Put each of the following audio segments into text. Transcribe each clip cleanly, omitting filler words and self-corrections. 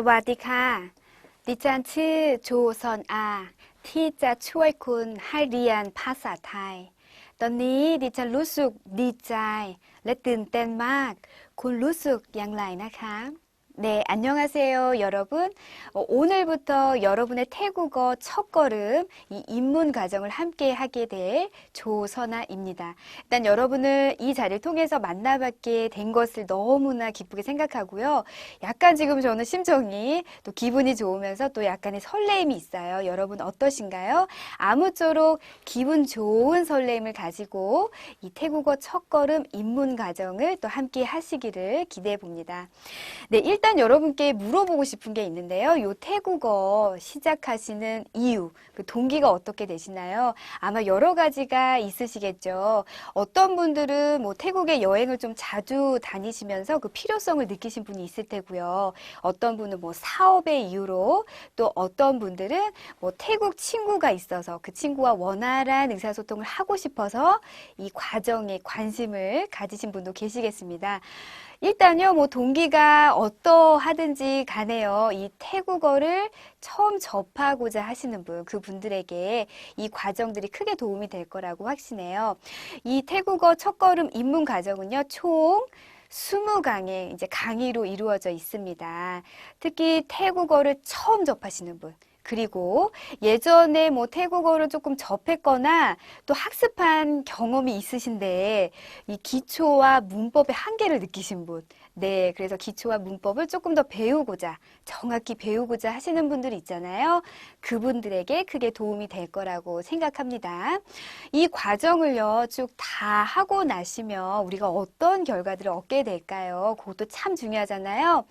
สวัสดีค่ะดิฉันชื่อโจซอนอาที่จะช่วยคุณให้เรียนภาษาไทยตอนนี้ดิฉันรู้สึกดีใจและตื่นเต้นมากคุณรู้สึกอย่างไรนะคะ 네, 안녕하세요, 여러분. 오늘부터 여러분의 태국어 첫걸음, 이 입문 과정을 함께 하게 될 조선아입니다. 일단 여러분을 이 자리를 통해서 만나뵙게 된 것을 너무나 기쁘게 생각하고요. 약간 지금 저는 심정이 또 기분이 좋으면서 또 약간의 설레임이 있어요. 여러분 어떠신가요? 아무쪼록 기분 좋은 설레임을 가지고 이 태국어 첫걸음 입문 과정을 또 함께 하시기를 기대해 봅니다. 네, 일단 여러분께 물어보고 싶은 게 있는데요. 요 태국어 시작하시는 이유, 그 동기가 어떻게 되시나요? 아마 여러 가지가 있으시겠죠. 어떤 분들은 뭐 태국에 여행을 좀 자주 다니시면서 그 필요성을 느끼신 분이 있을 테고요. 어떤 분은 뭐 사업의 이유로, 또 어떤 분들은 뭐 태국 친구가 있어서 그 친구와 원활한 의사소통을 하고 싶어서 이 과정에 관심을 가지신 분도 계시겠습니다. 일단요, 뭐 동기가 어떠하든지 간에요. 이 태국어를 처음 접하고자 하시는 분, 그분들에게 이 과정들이 크게 도움이 될 거라고 확신해요. 이 태국어 첫걸음 입문 과정은요, 총 20강의 이제 강의로 이루어져 있습니다. 특히 태국어를 처음 접하시는 분, 그리고 예전에 뭐 태국어를 조금 접했거나 또 학습한 경험이 있으신데 이 기초와 문법의 한계를 느끼신 분. 네, 그래서 기초와 문법을 조금 더 배우고자, 정확히 배우고자 하시는 분들이 있잖아요. 그분들에게 크게 도움이 될 거라고 생각합니다. 이 과정을요, 쭉 다 하고 나시면 우리가 어떤 결과들을 얻게 될까요? 그것도 참 중요하잖아요.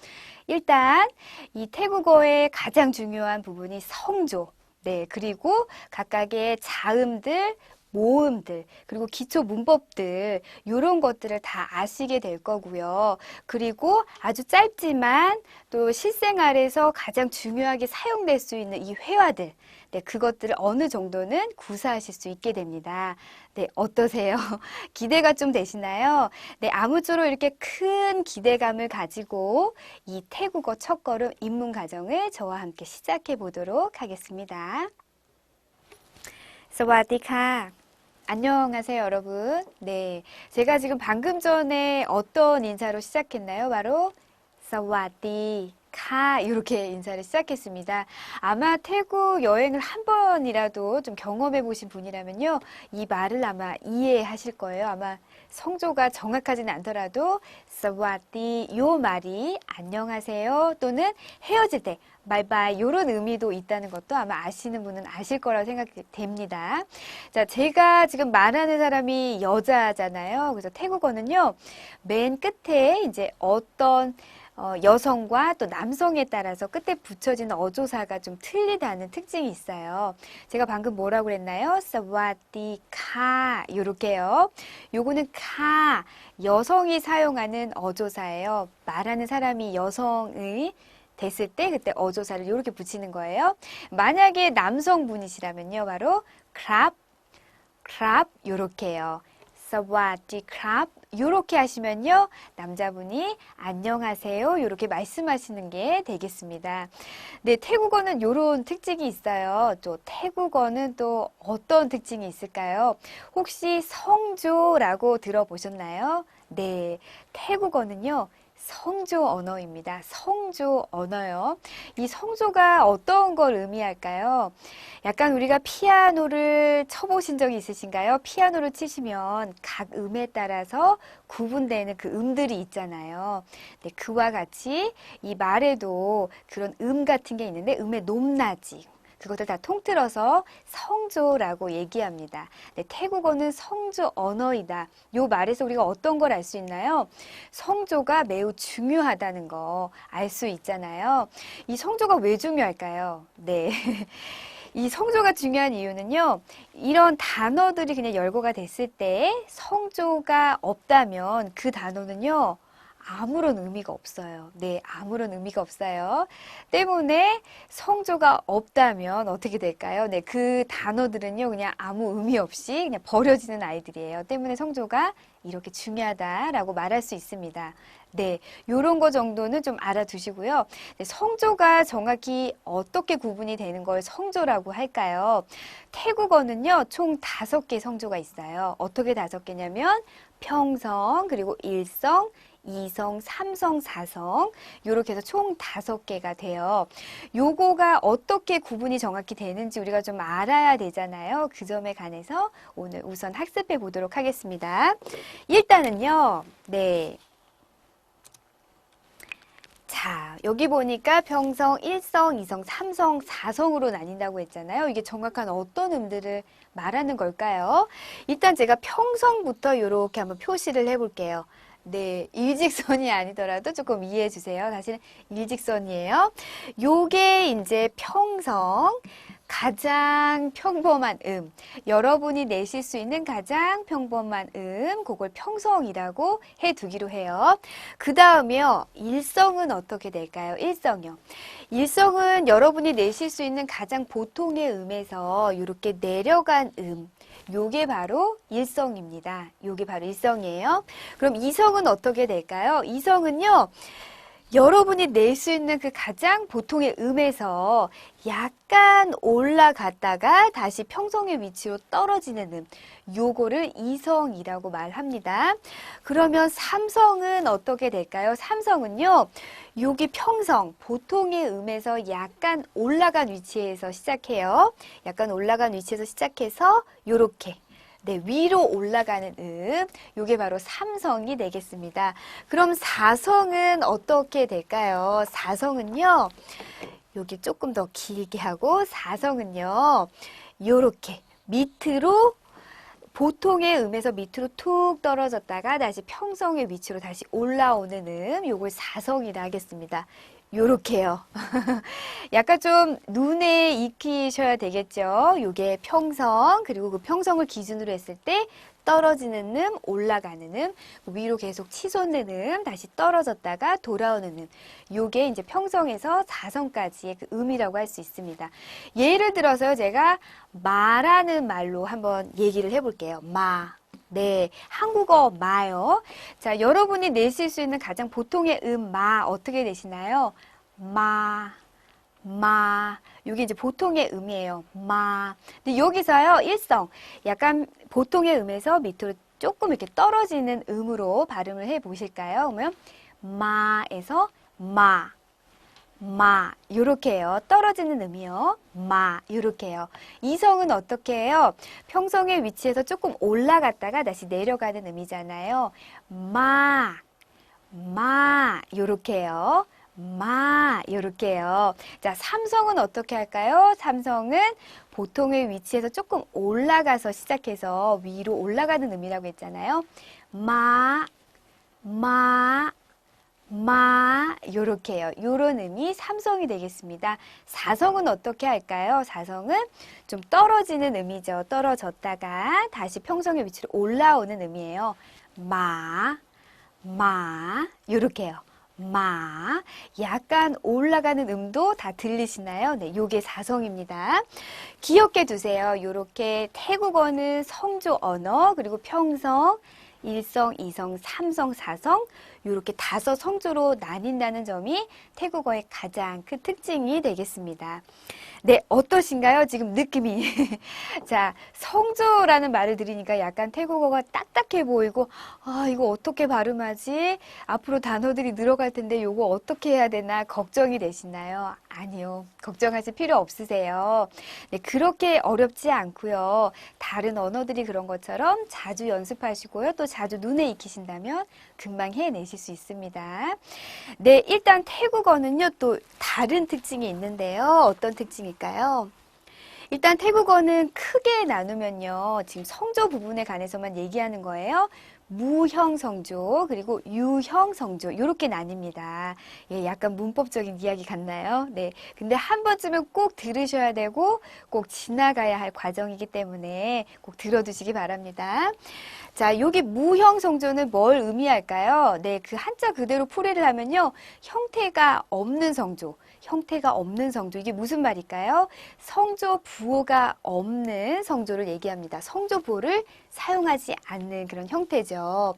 일단 이 태국어의 가장 중요한 부분이 성조, 네, 그리고 각각의 자음들, 모음들, 그리고 기초 문법들, 이런 것들을 다 아시게 될 거고요. 그리고 아주 짧지만 또 실생활에서 가장 중요하게 사용될 수 있는 이 회화들, 네, 그것들을 어느 정도는 구사하실 수 있게 됩니다. 네, 어떠세요? 기대가 좀 되시나요? 네, 아무쪼록 이렇게 큰 기대감을 가지고 이 태국어 첫걸음 입문 과정을 저와 함께 시작해 보도록 하겠습니다. สวัสดีค่ะ 안녕하세요, 여러분. 네, 제가 지금 방금 전에 어떤 인사로 시작했나요? 바로 사와디 카 이렇게 인사를 시작했습니다. 아마 태국 여행을 한 번이라도 좀 경험해 보신 분이라면요, 이 말을 아마 이해하실 거예요. 아마 성조가 정확하지는 않더라도 사와디 요 말이 안녕하세요 또는 헤어질 때 바이바이 이런 의미도 있다는 것도 아마 아시는 분은 아실 거라고 생각됩니다. 자, 제가 지금 말하는 사람이 여자잖아요. 그래서 태국어는요, 맨 끝에 이제 어떤 여성과 또 남성에 따라서 끝에 붙여지는 어조사가 좀 틀리다는 특징이 있어요. 제가 방금 뭐라고 그랬나요? 사와디카 요렇게요. 요거는 카, 여성이 사용하는 어조사예요. 말하는 사람이 여성의 됐을 때 그때 어조사를 이렇게 붙이는 거예요. 만약에 남성분이시라면요, 바로 크랍 요렇게요. 사와디 크랍 요렇게 하시면요, 남자분이 안녕하세요 요렇게 말씀하시는 게 되겠습니다. 네, 태국어는 요런 특징이 있어요. 또 태국어는 또 어떤 특징이 있을까요? 혹시 성조라고 들어보셨나요? 네, 태국어는요, 성조 언어입니다. 성조 언어요. 이 성조가 어떤 걸 의미할까요? 약간 우리가 피아노를 쳐보신 적이 있으신가요? 피아노를 치시면 각 음에 따라서 구분되는 그 음들이 있잖아요. 네, 그와 같이 이 말에도 그런 음 같은 게 있는데 음의 높낮이, 그것을 다 통틀어서 성조라고 얘기합니다. 네, 태국어는 성조 언어이다. 요 말에서 우리가 어떤 걸 알 수 있나요? 성조가 매우 중요하다는 거 알 수 있잖아요. 이 성조가 왜 중요할까요? 네. 이 성조가 중요한 이유는요, 이런 단어들이 그냥 열거가 됐을 때 성조가 없다면 그 단어는요, 아무런 의미가 없어요. 네, 아무런 의미가 없어요. 때문에 성조가 없다면 어떻게 될까요? 네, 그 단어들은요, 그냥 아무 의미 없이 그냥 버려지는 아이들이에요. 때문에 성조가 이렇게 중요하다라고 말할 수 있습니다. 네, 요런 거 정도는 좀 알아두시고요. 네, 성조가 정확히 어떻게 구분이 되는 걸 성조라고 할까요? 태국어는요, 총 5개 성조가 있어요. 어떻게 5개냐면 평성, 그리고 일성, 이성, 삼성, 사성 이렇게 해서 총 5개가 돼요. 요거가 어떻게 구분이 정확히 되는지 우리가 좀 알아야 되잖아요. 그 점에 관해서 오늘 우선 학습해 보도록 하겠습니다. 일단은요. 네. 자, 여기 보니까 평성, 일성, 이성, 삼성, 사성으로 나뉜다고 했잖아요. 이게 정확한 어떤 음들을 말하는 걸까요? 일단 제가 평성부터 이렇게 한번 표시를 해볼게요. 네, 일직선이 아니더라도 조금 이해해 주세요. 사실은 일직선이에요. 요게 이제 평성, 가장 평범한 여러분이 내실 수 있는 가장 평범한 그걸 평성이라고 해두기로 해요. 그 다음에요, 일성은 어떻게 될까요? 일성이요. 일성은 여러분이 내실 수 있는 가장 보통의 음에서 이렇게 내려간 요게 바로 일성입니다. 요게 바로 일성이에요. 그럼 이성은 어떻게 될까요? 이성은요, 여러분이 낼 수 있는 그 가장 보통의 음에서 약간 올라갔다가 다시 평성의 위치로 떨어지는 요거를 이성이라고 말합니다. 그러면 삼성은 어떻게 될까요? 삼성은요, 여기 평성, 보통의 음에서 약간 올라간 위치에서 시작해요. 약간 올라간 위치에서 시작해서 요렇게 네, 위로 올라가는 요게 바로 삼성이 되겠습니다. 그럼 사성은 어떻게 될까요? 사성은요, 여기 조금 더 길게 하고, 사성은요, 요렇게 밑으로 보통의 음에서 밑으로 툭 떨어졌다가 다시 평성의 위치로 다시 올라오는 요걸 사성이라 하겠습니다. 요렇게요. 약간 좀 눈에 익히셔야 되겠죠. 요게 평성, 그리고 그 평성을 기준으로 했을 때 떨어지는 올라가는 위로 계속 치솟는 다시 떨어졌다가 돌아오는 요게 이제 평성에서 사성까지의 그 음이라고 할 수 있습니다. 예를 들어서요, 제가 마라는 말로 한번 얘기를 해볼게요. 마. 네, 한국어 마요. 자, 여러분이 내실 수 있는 가장 보통의 마 어떻게 내시나요? 마, 마. 이게 이제 보통의 음이에요. 마. 근데 여기서요, 일성. 약간 보통의 음에서 밑으로 조금 이렇게 떨어지는 음으로 발음을 해 보실까요? 그러면 마에서 마. 마, 요렇게 해요. 떨어지는 음이요. 마, 요렇게 해요. 이성은 어떻게 해요? 평성의 위치에서 조금 올라갔다가 다시 내려가는 음이잖아요. 마, 요렇게 해요. 마, 요렇게 해요. 자, 삼성은 어떻게 할까요? 삼성은 보통의 위치에서 조금 올라가서 시작해서 위로 올라가는 음이라고 했잖아요. 마, 요렇게 해요. 요런 음이 삼성이 되겠습니다. 사성은 어떻게 할까요? 사성은 좀 떨어지는 음이죠. 떨어졌다가 다시 평성의 위치로 올라오는 음이에요. 마, 요렇게 해요. 마, 약간 올라가는 음도 다 들리시나요? 네, 요게 사성입니다. 기억해 두세요. 요렇게 태국어는 성조 언어, 그리고 평성, 일성, 이성, 삼성, 사성 이렇게 5 성조로 나뉜다는 점이 태국어의 가장 큰 특징이 되겠습니다. 네, 어떠신가요? 지금 느낌이. 자, 성조라는 말을 들으니까 약간 태국어가 딱딱해 보이고, 아, 이거 어떻게 발음하지? 앞으로 단어들이 늘어갈 텐데 이거 어떻게 해야 되나 걱정이 되시나요? 아니요. 걱정하실 필요 없으세요. 네, 그렇게 어렵지 않고요. 다른 언어들이 그런 것처럼 자주 연습하시고요. 또 자주 눈에 익히신다면 금방 해내실 수 있습니다. 네, 일단 태국어는요, 또 다른 특징이 있는데요. 어떤 특징일까요? 일단 태국어는 크게 나누면요. 지금 성조 부분에 관해서만 얘기하는 거예요. 무형 성조 그리고 유형 성조 이렇게 나뉩니다. 예, 약간 문법적인 이야기 같나요? 네. 근데 한 번쯤은 꼭 들으셔야 되고 꼭 지나가야 할 과정이기 때문에 꼭 들어두시기 바랍니다. 자, 여기 무형 성조는 뭘 의미할까요? 네, 그 한자 그대로 풀이를 하면요. 형태가 없는 성조. 형태가 없는 성조. 이게 무슨 말일까요? 성조 부호가 없는 성조를 얘기합니다. 성조 부호를 사용하지 않는 그런 형태죠.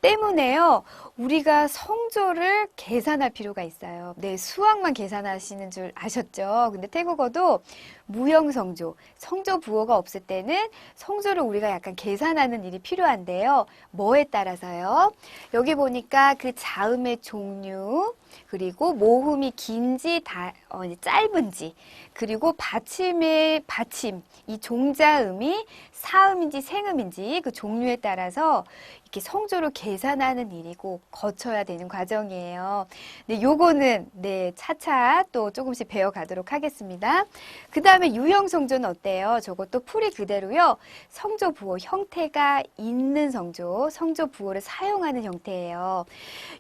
때문에요, 우리가 성조를 계산할 필요가 있어요. 네, 수학만 계산하시는 줄 아셨죠? 근데 태국어도 무형성조, 성조 부호가 없을 때는 성조를 우리가 약간 계산하는 일이 필요한데요. 뭐에 따라서요? 여기 보니까 그 자음의 종류, 그리고 모음이 긴지 짧은지, 그리고 받침의 받침, 이 종자음이 사음인지 생음인지 그 종류에 따라서 이렇게 성조를 계산하는 일이 꼭 거쳐야 되는 과정이에요. 네, 요거는 네, 차차 또 조금씩 배워가도록 하겠습니다. 그 다음에 유형 성조는 어때요? 저것도 풀이 그대로요. 성조 부호 형태가 있는 성조, 성조 부호를 사용하는 형태예요.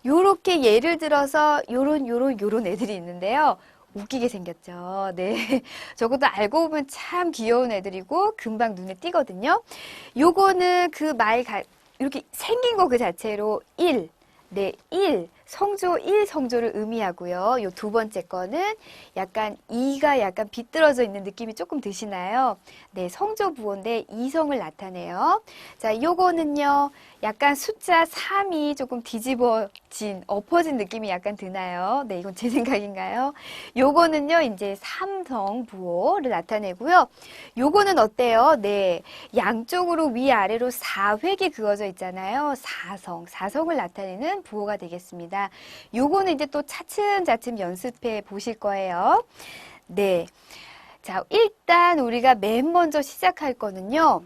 요렇게 예를 들어서 요런 애들이 있는데요. 웃기게 생겼죠. 네. 저것도 알고 보면 참 귀여운 애들이고 금방 눈에 띄거든요. 요거는 이렇게 생긴 거 그 자체로 1. 네, 1. 성조 1 성조를 의미하고요. 요 두 번째 거는 약간 2가 약간 비뚤어져 있는 느낌이 조금 드시나요? 네, 성조 부호인데 이성을 나타내요. 자, 요거는요. 약간 숫자 3이 조금 엎어진 느낌이 약간 드나요? 네, 이건 제 생각인가요? 요거는요, 이제 삼성 부호를 나타내고요. 요거는 어때요? 네, 양쪽으로 위아래로 4획이 그어져 있잖아요. 사성을 나타내는 부호가 되겠습니다. 요거는 이제 또 차츰차츰 연습해 보실 거예요. 네. 자, 일단 우리가 맨 먼저 시작할 거는요.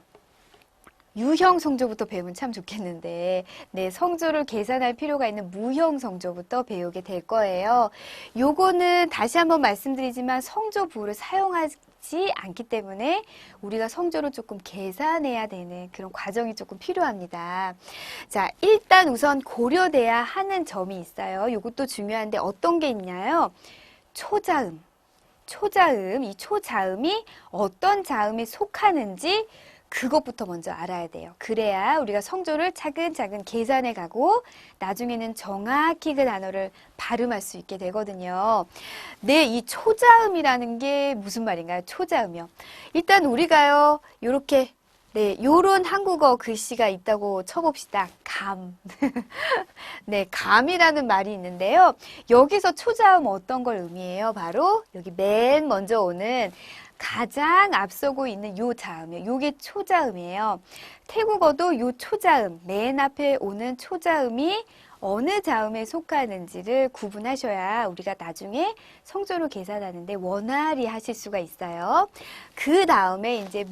유형 성조부터 배우면 참 좋겠는데, 네, 성조를 계산할 필요가 있는 무형 성조부터 배우게 될 거예요. 요거는 다시 한번 말씀드리지만 성조 부호를 사용하지 않기 때문에 우리가 성조를 조금 계산해야 되는 그런 과정이 조금 필요합니다. 자, 일단 우선 고려돼야 하는 점이 있어요. 요것도 중요한데 어떤 게 있냐요? 초자음, 이 초자음이 어떤 자음에 속하는지 그것부터 먼저 알아야 돼요. 그래야 우리가 성조를 차근차근 계산해 가고 나중에는 정확히 그 단어를 발음할 수 있게 되거든요. 네, 이 초자음이라는 게 무슨 말인가요? 초자음이요. 일단 우리가요, 요렇게 네, 요런 한국어 글씨가 있다고 쳐봅시다. 감. 네, 감이라는 말이 있는데요. 여기서 초자음 어떤 걸 의미해요? 바로 여기 맨 먼저 오는 가장 앞서고 있는 요 자음이에요. 요게 초자음이에요. 태국어도 요 초자음, 맨 앞에 오는 초자음이 어느 자음에 속하는지를 구분하셔야 우리가 나중에 성조를 계산하는데 원활히 하실 수가 있어요. 그 다음에 이제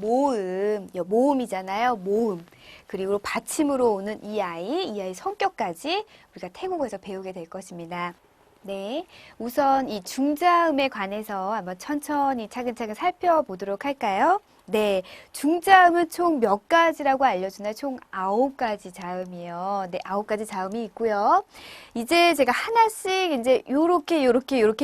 모음이잖아요. 모음. 그리고 받침으로 오는 이 아이 성격까지 우리가 태국어에서 배우게 될 것입니다. 네, 우선 이 중자음에 관해서 한번 천천히 차근차근 살펴보도록 할까요? 네, 중자음은 총 몇 가지라고 알려주나요? 총 9가지 자음이에요. 네, 9가지 자음이 있고요. 이제 제가 하나씩 이제 요렇게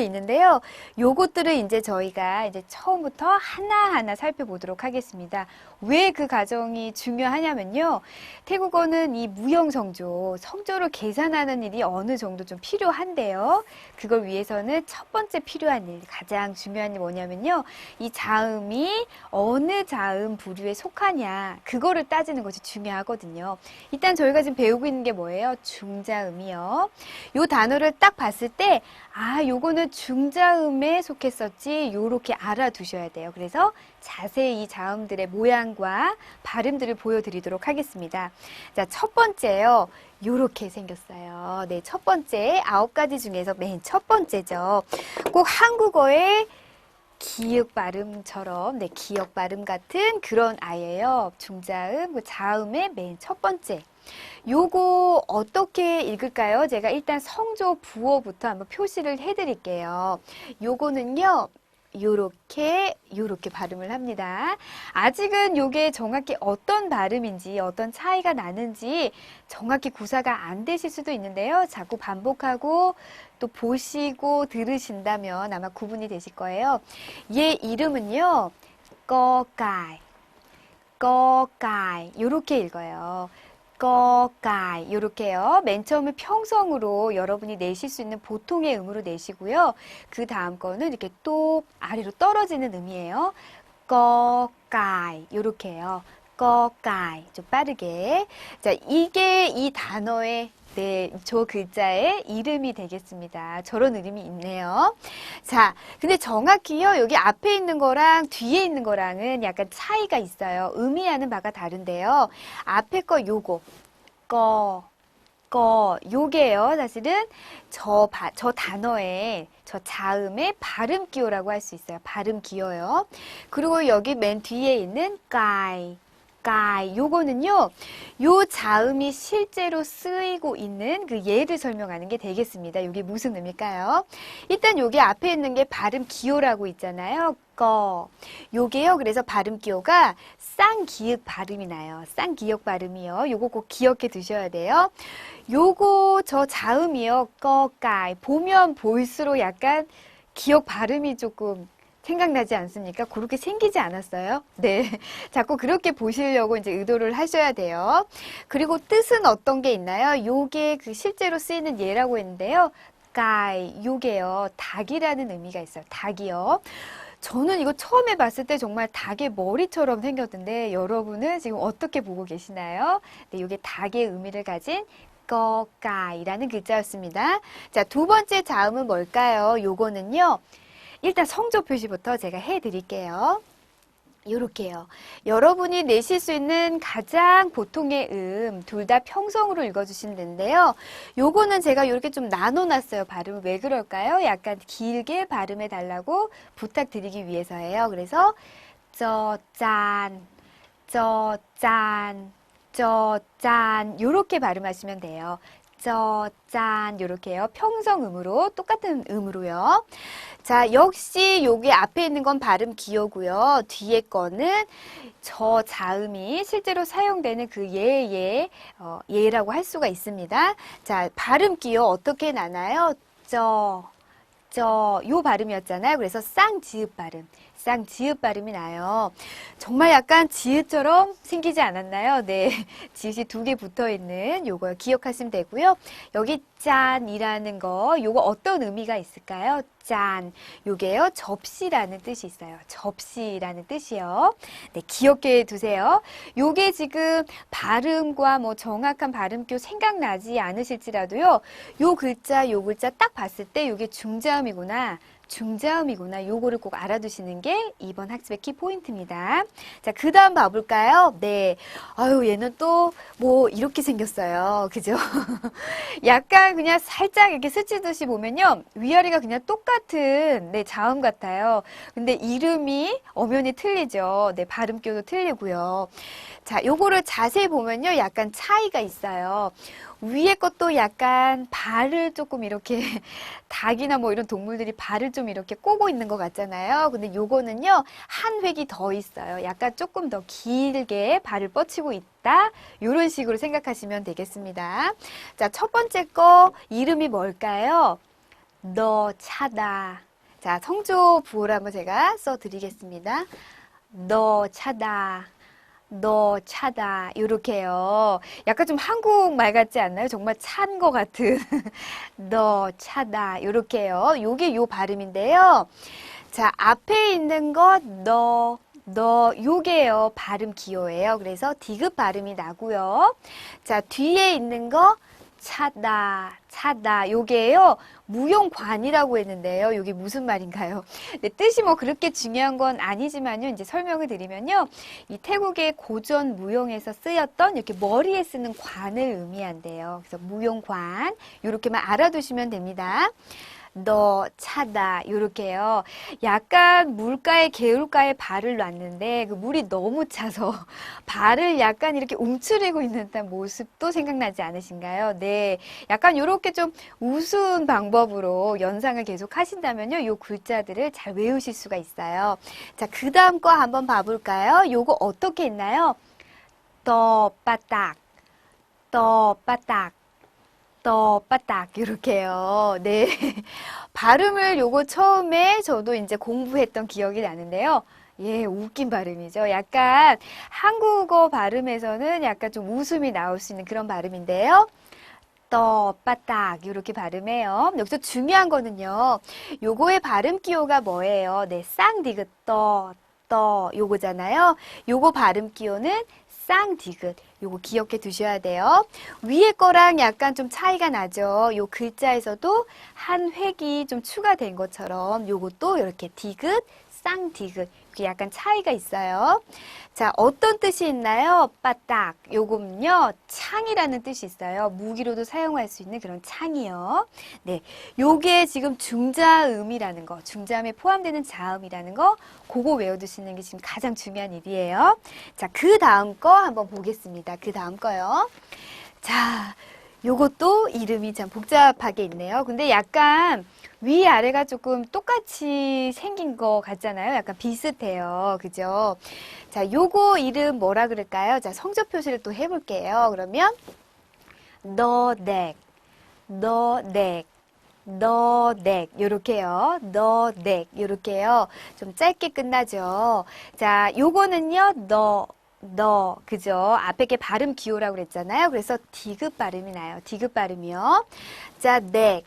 있는데요. 요것들을 이제 저희가 이제 처음부터 하나하나 살펴보도록 하겠습니다. 왜 그 과정이 중요하냐면요. 태국어는 이 무형성조, 성조를 계산하는 일이 어느 정도 좀 필요한데요. 그걸 위해서는 첫 번째 필요한 일, 가장 중요한 일 뭐냐면요. 이 자음이 어느 자음 부류에 속하냐, 그거를 따지는 것이 중요하거든요. 일단 저희가 지금 배우고 있는 게 뭐예요? 중자음이요. 요 단어를 딱 봤을 때, 아, 요거는 중자음에 속했었지, 요렇게 알아두셔야 돼요. 그래서 자세히 이 자음들의 모양과 발음들을 보여드리도록 하겠습니다. 자, 첫 번째요. 요렇게 생겼어요. 네, 첫 번째 9가지 중에서 맨 첫 번째죠. 꼭 한국어의 기역 발음처럼, 네, 기역 발음 같은 그런 아이예요. 중자음, 그 자음의 맨 첫 번째. 요거 어떻게 읽을까요? 제가 일단 성조 부호부터 한번 표시를 해드릴게요. 요거는요, 요렇게 발음을 합니다. 아직은 요게 정확히 어떤 발음인지, 어떤 차이가 나는지 정확히 구사가 안 되실 수도 있는데요. 자꾸 반복하고 또 보시고 들으신다면 아마 구분이 되실 거예요. 얘 이름은요, 꺼까이, 요렇게 읽어요. 꺼까이 요렇게요. 맨 처음에 평성으로 여러분이 내실 수 있는 보통의 음으로 내시고요. 그 다음 거는 이렇게 똑 아래로 떨어지는 음이에요. 꺼까이 요렇게요. 꺼까이 좀 빠르게. 자, 이게 이 단어의 저 글자의 이름이 되겠습니다. 저런 이름이 있네요. 자, 근데 정확히요, 여기 앞에 있는 거랑 뒤에 있는 거랑은 약간 차이가 있어요. 의미하는 바가 다른데요. 앞에 거 요거, 요게요. 사실은 저 단어의, 저 자음의 발음 기호라고 할 수 있어요. 발음 기호요. 그리고 여기 맨 뒤에 있는 요거는요, 요 자음이 실제로 쓰이고 있는 그 예를 설명하는 게 되겠습니다. 이게 무슨 의미일까요? 일단 여기 앞에 있는 게 발음 기호라고 있잖아요. 요게요, 그래서 발음 기호가 쌍기역 발음이 나요. 쌍기역 발음이요. 요거 꼭 기억해 두셔야 돼요. 요거 저 자음이요. 꺼까이. 보면 볼수록 약간 기역 발음이 조금 생각나지 않습니까? 그렇게 생기지 않았어요? 네. 자꾸 그렇게 보시려고 이제 의도를 하셔야 돼요. 그리고 뜻은 어떤 게 있나요? 요게 그 실제로 쓰이는 예라고 했는데요. 요게요. 닭이라는 의미가 있어요. 닭이요. 저는 이거 처음에 봤을 때 정말 닭의 머리처럼 생겼는데 여러분은 지금 어떻게 보고 계시나요? 네, 이게 닭의 의미를 가진 꺼까이라는 글자였습니다. 자, 두 번째 자음은 뭘까요? 요거는요. 일단 성조 표시부터 제가 해드릴게요. 요렇게요. 여러분이 내실 수 있는 가장 보통의 둘 다 평성으로 읽어주시면 되는데요. 요거는 제가 이렇게 좀 나눠놨어요. 발음을 왜 그럴까요? 약간 길게 발음해 달라고 부탁드리기 위해서예요. 그래서 짠 요렇게 발음하시면 돼요. 짠 요렇게요. 평성음으로 똑같은 음으로요. 자, 역시 여기 앞에 있는 건 발음 기호고요. 뒤에 거는 저 자음이 실제로 사용되는 그 예라고 할 수가 있습니다. 자, 발음 기호 어떻게 나나요? 요 발음이었잖아요. 그래서 쌍지읒 발음. 쌍지읒 발음이 나요. 정말 약간 지읒처럼 생기지 않았나요? 네. 지읒이 두 개 붙어 있는 요거 기억하시면 되고요. 여기 짠이라는 거, 요거 어떤 의미가 있을까요? 짠. 요게요, 접시라는 뜻이 있어요. 접시라는 뜻이요. 네, 기억해 두세요. 요게 지금 발음과 뭐 정확한 발음교 생각나지 않으실지라도요, 요 글자 딱 봤을 때 요게 중자음이구나. 요거를 꼭 알아두시는 게 이번 학습의 키포인트입니다. 자, 그 다음 봐볼까요? 네. 아유, 얘는 또 뭐 이렇게 생겼어요. 그죠? 약간 그냥 살짝 이렇게 스치듯이 보면요. 위아래가 그냥 똑같은 자음 같아요. 근데 이름이 엄연히 틀리죠. 네, 발음교도 틀리고요. 자, 요거를 자세히 보면요. 약간 차이가 있어요. 위에 것도 약간 발을 조금 이렇게 닭이나 뭐 이런 동물들이 발을 좀 이렇게 꼬고 있는 것 같잖아요. 근데 요거는요, 한 획이 더 있어요. 약간 조금 더 길게 발을 뻗치고 있다. 이런 식으로 생각하시면 되겠습니다. 자, 첫 번째 거 이름이 뭘까요? 너 차다. 자, 성조 부호를 한번 제가 써드리겠습니다. 너 차다. 요렇게요. 약간 좀 한국말 같지 않나요? 정말 찬 것 같은 너 차다 요렇게요. 요게 요 발음인데요. 자, 앞에 있는 것 요게요. 발음 기호예요. 그래서 디귿 발음이 나고요. 자, 뒤에 있는 거 차다. 요게요. 무용관이라고 했는데요. 요게 무슨 말인가요? 네, 뜻이 뭐 그렇게 중요한 건 아니지만요. 이제 설명을 드리면요. 이 태국의 고전 무용에서 쓰였던 이렇게 머리에 쓰는 관을 의미한대요. 그래서 무용관. 요렇게만 알아두시면 됩니다. 너 차다 요렇게요. 약간 물가에 개울가에 발을 놨는데 그 물이 너무 차서 발을 약간 이렇게 움츠리고 있는 듯한 모습도 생각나지 않으신가요? 네, 약간 요렇게 좀 우스운 방법으로 연상을 계속 하신다면요, 요 글자들을 잘 외우실 수가 있어요. 자, 그 다음 거 한번 봐볼까요? 요거 어떻게 있나요? 떠바딱, 떠바딱, 떠바딱 이렇게요. 네. 발음을 요거 처음에 저도 이제 공부했던 기억이 나는데요. 예, 웃긴 발음이죠. 약간 한국어 발음에서는 약간 좀 웃음이 나올 수 있는 그런 발음인데요. 떠바딱 이렇게 발음해요. 여기서 중요한 거는요. 요거의 발음 기호가 뭐예요? 네, 쌍디귿 떠 요거잖아요. 요거 발음 기호는 쌍디귿. 요거 기억해 두셔야 돼요. 위에 거랑 약간 좀 차이가 나죠. 요 글자에서도 한 획이 좀 추가된 것처럼 요것도 이렇게 디귿, 쌍디귿. 이게 약간 차이가 있어요. 자, 어떤 뜻이 있나요? 빠딱. 요거는요, 창이라는 뜻이 있어요. 무기로도 사용할 수 있는 그런 창이요. 네. 요게 지금 중자음이라는 거, 중자음에 포함되는 자음이라는 거, 그거 외워두시는 게 지금 가장 중요한 일이에요. 자, 그 다음 거 한번 보겠습니다. 그 다음 거요. 자, 요것도 이름이 참 복잡하게 있네요. 근데 약간 위아래가 조금 똑같이 생긴 거 같잖아요. 약간 비슷해요. 그죠? 자, 요거 이름 뭐라 그럴까요? 자, 성적 표시를 또 해볼게요. 그러면 너넥, 너넥, 너넥 요렇게요. 너넥 요렇게요. 좀 짧게 끝나죠. 자, 요거는요. 그죠? 앞에 게 발음 기호라고 그랬잖아요. 그래서 디귿 발음이 나요. 디귿 발음이요. 자, 넥.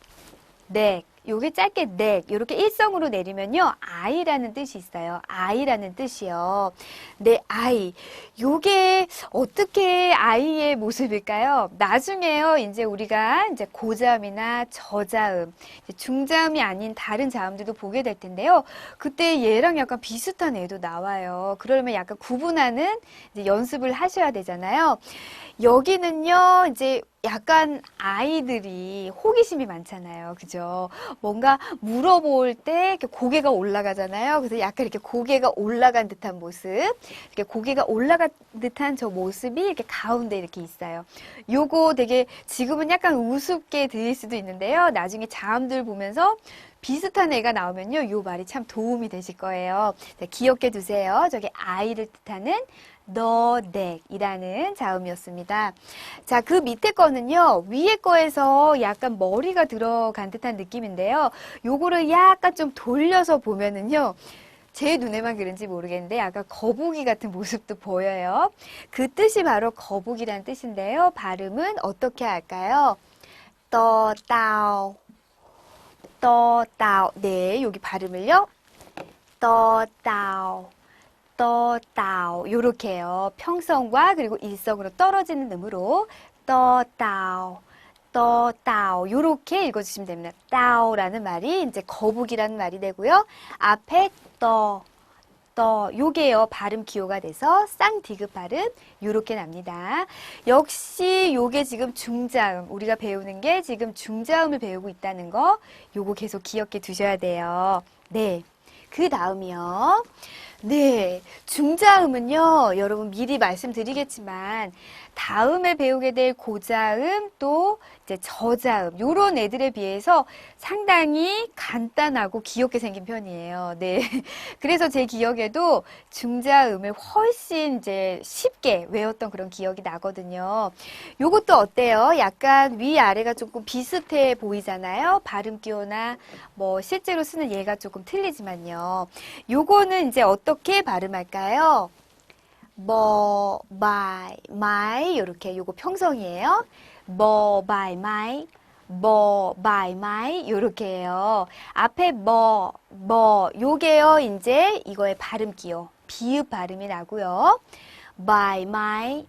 요게 짧게 넥. 요렇게 일성으로 내리면요. 아이라는 뜻이 있어요. 아이라는 뜻이요. 네, 아이. 요게 어떻게 아이의 모습일까요? 나중에요. 이제 우리가 이제 고자음이나 저자음, 이제 중자음이 아닌 다른 자음들도 보게 될 텐데요. 그때 얘랑 약간 비슷한 애도 나와요. 그러면 약간 구분하는 이제 연습을 하셔야 되잖아요. 여기는요, 이제 약간 아이들이 호기심이 많잖아요. 그죠? 뭔가 물어볼 때 이렇게 고개가 올라가잖아요. 그래서 약간 이렇게 고개가 올라간 듯한 모습. 이렇게 고개가 올라간 듯한 저 모습이 이렇게 가운데 이렇게 있어요. 요거 되게 지금은 약간 우습게 들릴 수도 있는데요. 나중에 자음들 보면서 비슷한 애가 나오면요. 요 말이 참 도움이 되실 거예요. 자, 기억해 두세요. 저게 아이를 뜻하는 너넥이라는 자음이었습니다. 자, 그 밑에 거는요, 위에 거에서 약간 머리가 들어간 듯한 느낌인데요. 요거를 약간 좀 돌려서 보면은요, 제 눈에만 그런지 모르겠는데 약간 거북이 같은 모습도 보여요. 그 뜻이 바로 거북이라는 뜻인데요. 발음은 어떻게 할까요? 떠따오, 떠따오. 네, 여기 발음을요. 떠따오. 떠따오 요렇게요. 평성과 그리고 일성으로 떨어지는 음으로 떠따오 떠따오 요렇게 읽어주시면 됩니다. 따오라는 말이 이제 거북이라는 말이 되고요. 앞에 떠 요게요. 발음 기호가 돼서 쌍디귿 발음 요렇게 납니다. 역시 요게 지금 중자음 우리가 배우는 게 지금 중자음을 배우고 있다는 거 요거 계속 기억해 두셔야 돼요. 네, 그 다음이요. 네, 중자음은요, 여러분 미리 말씀드리겠지만, 다음에 배우게 될 고자음 또 이제 저자음, 요런 애들에 비해서 상당히 간단하고 귀엽게 생긴 편이에요. 네. 그래서 제 기억에도 중자음을 훨씬 이제 쉽게 외웠던 그런 기억이 나거든요. 요것도 어때요? 약간 위아래가 조금 비슷해 보이잖아요. 발음 기호나 뭐 실제로 쓰는 예가 조금 틀리지만요. 요거는 이제 어떻게 발음할까요? 뭐, 마이, 요렇게 요거 평성이에요. 마이, 요렇게요. 앞에 요게요, 이제 이거의 발음 기호, 비읍 발음이 나고요. 마이,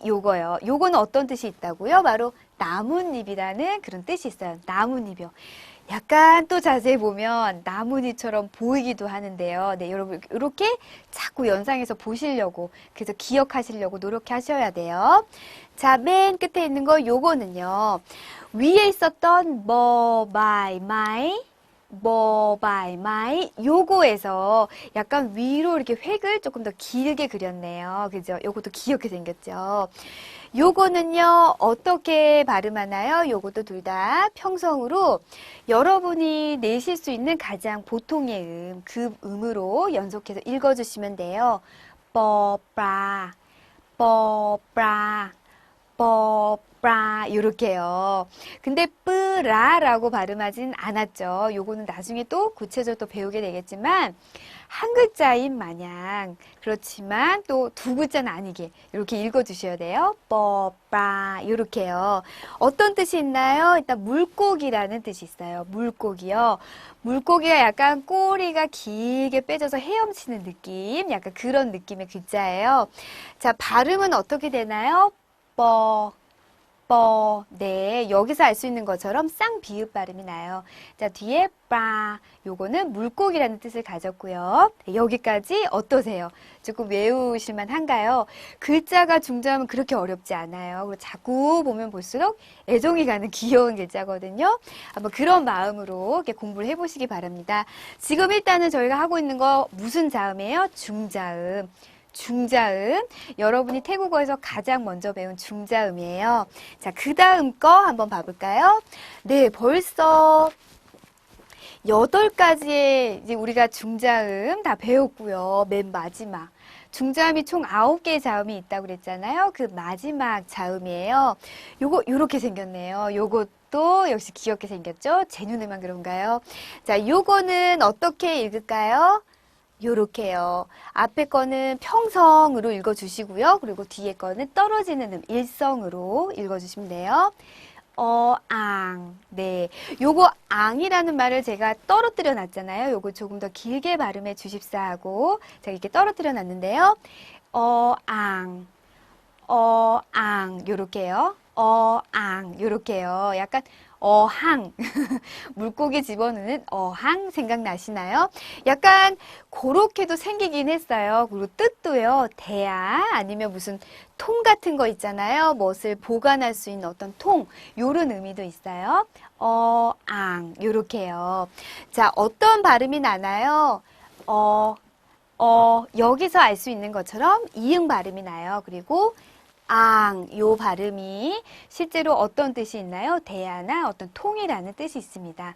요거요. 요거는 어떤 뜻이 있다고요? 바로 나뭇잎이라는 그런 뜻이 있어요. 나뭇잎이요. 약간 또 자세히 보면 나뭇잎처럼 보이기도 하는데요. 네, 여러분 이렇게 자꾸 연상해서 보시려고 그래서 기억하시려고 노력하셔야 돼요. 자, 맨 끝에 있는 거 요거는요. 위에 있었던 뭐, 바이, 마이, 뭐, 바이, 마이 요거에서 약간 위로 이렇게 획을 조금 더 길게 그렸네요. 그죠? 요것도 귀엽게 생겼죠. 요거는요, 어떻게 발음하나요? 요것도 둘 다 평성으로 여러분이 내실 수 있는 가장 보통의 그 음으로 연속해서 읽어주시면 돼요. 뻐브라, 뻐브라, 뻐브라, 요렇게요. 근데 뿌라라고 발음하진 않았죠. 요거는 나중에 또 구체적으로 또 배우게 되겠지만, 한 글자인 마냥 그렇지만 또 두 글자는 아니게 이렇게 읽어주셔야 돼요. 뻐빠 이렇게요. 어떤 뜻이 있나요? 일단 물고기라는 뜻이 있어요. 물고기요. 물고기가 약간 꼬리가 길게 빼져서 헤엄치는 느낌, 약간 그런 느낌의 글자예요. 자, 발음은 어떻게 되나요? 뻐 네, 여기서 알 수 있는 것처럼 쌍비읍 발음이 나요. 자, 뒤에 빠, 요거는 물고기라는 뜻을 가졌고요. 네, 여기까지 어떠세요? 조금 외우실만 한가요? 글자가 중자음은 그렇게 어렵지 않아요. 그리고 자꾸 보면 볼수록 애정이 가는 귀여운 글자거든요. 한번 그런 마음으로 이렇게 공부를 해보시기 바랍니다. 지금 일단은 저희가 하고 있는 거 무슨 자음이에요? 중자음. 중자음, 여러분이 태국어에서 가장 먼저 배운 중자음이에요. 자, 그 다음 거 한번 봐볼까요? 네, 벌써 8가지의 이제 우리가 중자음 다 배웠고요. 맨 마지막. 중자음이 총 9개의 자음이 있다고 그랬잖아요. 그 마지막 자음이에요. 요거, 요렇게 생겼네요. 요것도 역시 귀엽게 생겼죠? 제 눈에만 그런가요? 자, 요거는 어떻게 읽을까요? 요렇게요. 앞에 거는 평성으로 읽어주시고요. 그리고 뒤에 거는 떨어지는 일성으로 읽어주시면 돼요. 앙. 네. 요거 앙이라는 말을 제가 떨어뜨려 놨잖아요. 요거 조금 더 길게 발음해 주십사 하고 제가 이렇게 떨어뜨려 놨는데요. 앙. 앙. 요렇게요. 앙. 요렇게요. 약간 어항. 물고기 집어넣는 어항 생각나시나요? 약간 그렇게도 생기긴 했어요. 그리고 뜻도요. 대야 아니면 무슨 통 같은 거 있잖아요. 무엇을 보관할 수 있는 어떤 통 요런 의미도 있어요. 어앙 요렇게요. 자, 어떤 발음이 나나요? 여기서 알 수 있는 것처럼 이응 발음이 나요. 그리고 요 발음이 실제로 어떤 뜻이 있나요? 대야나 어떤 통이라는 뜻이 있습니다.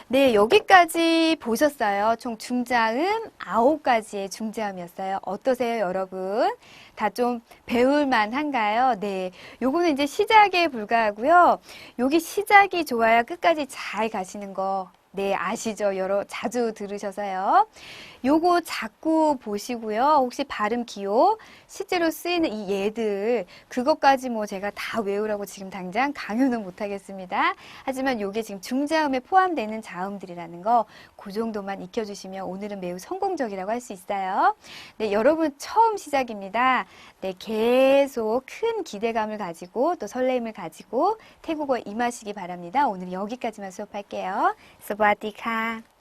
네, 여기까지 보셨어요. 총 중자음 9가지의 중자음이었어요. 어떠세요, 여러분? 다 좀 배울만 한가요? 네, 요거는 이제 시작에 불과하고요. 여기 시작이 좋아야 끝까지 잘 가시는 거. 네, 아시죠? 자주 들으셔서요. 요거 자꾸 보시고요. 혹시 발음 기호, 실제로 쓰이는 이 얘들, 그것까지 뭐 제가 다 외우라고 지금 당장 강요는 못하겠습니다. 하지만 요게 지금 중자음에 포함되는 자음들이라는 거, 그 정도만 익혀주시면 오늘은 매우 성공적이라고 할 수 있어요. 네, 여러분 처음 시작입니다. 네, 계속 큰 기대감을 가지고 또 설렘을 가지고 태국어에 임하시기 바랍니다. 오늘 여기까지만 수업할게요. 스바디카.